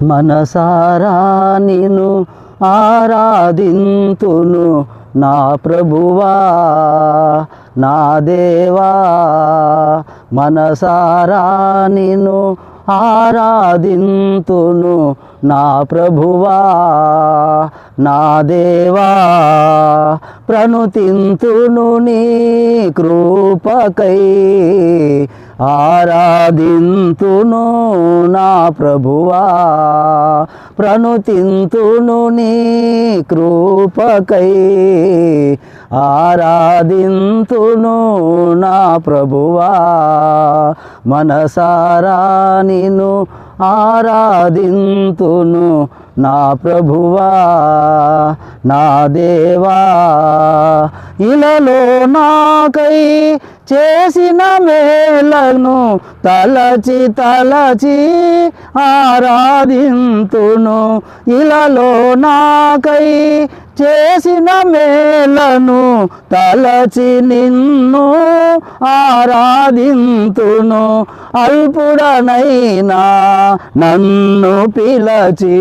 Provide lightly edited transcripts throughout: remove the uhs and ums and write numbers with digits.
మనసారా నిన్ను ఆరాధింతును నా ప్రభువా నా దేవా. మనసారా నిన్ను ఆరాధింతును నా ప్రభువా నా దేవా. ప్రణుతింతును నీ కృపకై ఆరాధింతును నా ప్రభువా. ప్రణుతింతును నీ కృపకై ఆరాధింతును నా ప్రభువా. మనసారా నిన్ను ఆరాధింతును నా ప్రభువా నా దేవా. ఇలలో నాకై చేసిన మేలను తలచి తలచి ఆరాధింతును. ఇలలో నాకై చేసిన మేలను తలచి నిన్ను ఆరాధింతును. అల్పుడనైనా నన్ను పిలచి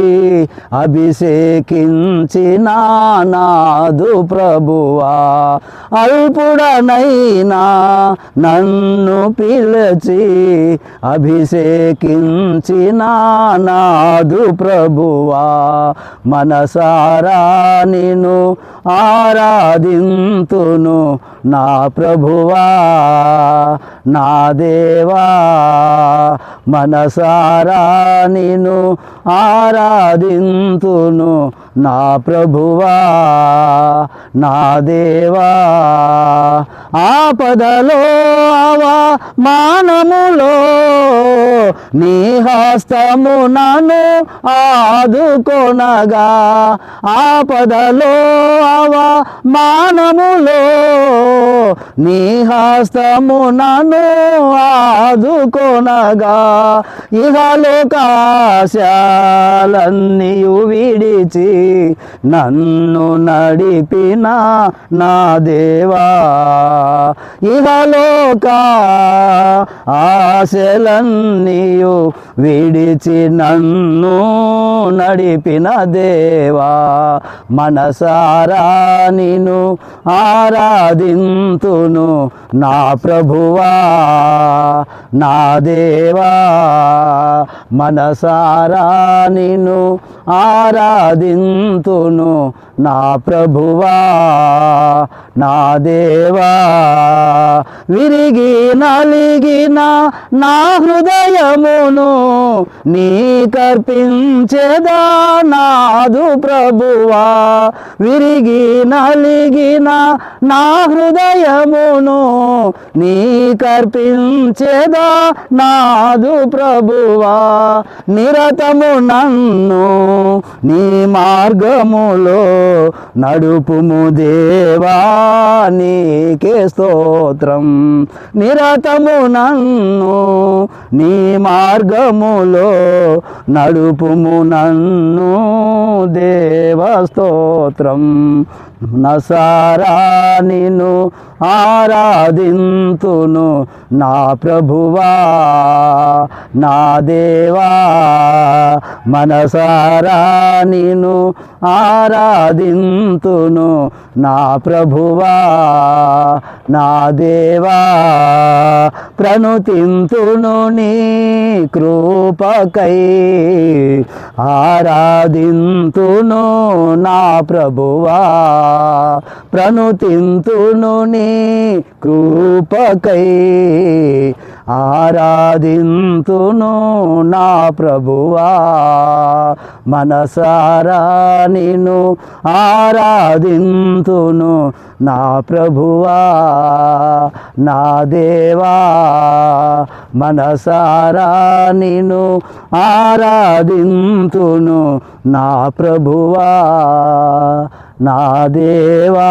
అభిషేకించిన నాదు ప్రభువా. అల్పుడనైనా నన్ను పిలచి అభిషేకించిన నాదు ప్రభువా. మనసారా నిన్ను ఆరాధింతును నా ప్రభువా నా దేవా. మనసారా నిన్ను ఆరాధింతును నా ప్రభువా నా దేవా. ఆపదలో అవమానములో నీ హస్తము నన్ను ఆదుకొనగా. ఆపదలో అవమానములో నీ హస్తము నన్ను ఆదుకొనగా. ఇహలోకాశలన్నీయు విడిచి నన్ను నడిపిన నా దేవా. ఇహలోక ఆశలన్నీయు విడిచి నన్ను నడిపిన దేవా. మనసారా నిన్ను ఆరాధింతును నా ప్రభువా నా దేవా. మనసారా నిన్ను ఆరాధింతును నా ప్రభువా నా దేవా. విరిగి నలిగిన నా హృదయమును నీకర్పించెదా నాదు ప్రభువా. విరిగి నలిగిన నా హృదయమును నీకర్పించెదా నాదు ప్రభువా. నిరతము నన్ను నీ మార్గములో నడుపుము దేవా నీకే స్తోత్రం. నిరతము నన్ను నీ మార్గములో నడుపుము నన్ను దేవ స్తోత్రం. మనసారా నిన్ను ఆరాధింతును నా ప్రభువా నా దేవా. మనసారా నిన్ను ఆరాధింతును నా ప్రభువా నా దేవా. ప్రణుతింతును నీ కృపకై ఆరాధింతును నా ప్రభువా. ప్రణుతింతును నీ కృపకై ఆరాధింతును నా ప్రభువా. మనసారా నిన్ను ఆరాధింతును నా ప్రభువా నా దేవా. మనసారా నిన్ను ఆరాధింతును నా ప్రభువా నా దేవా.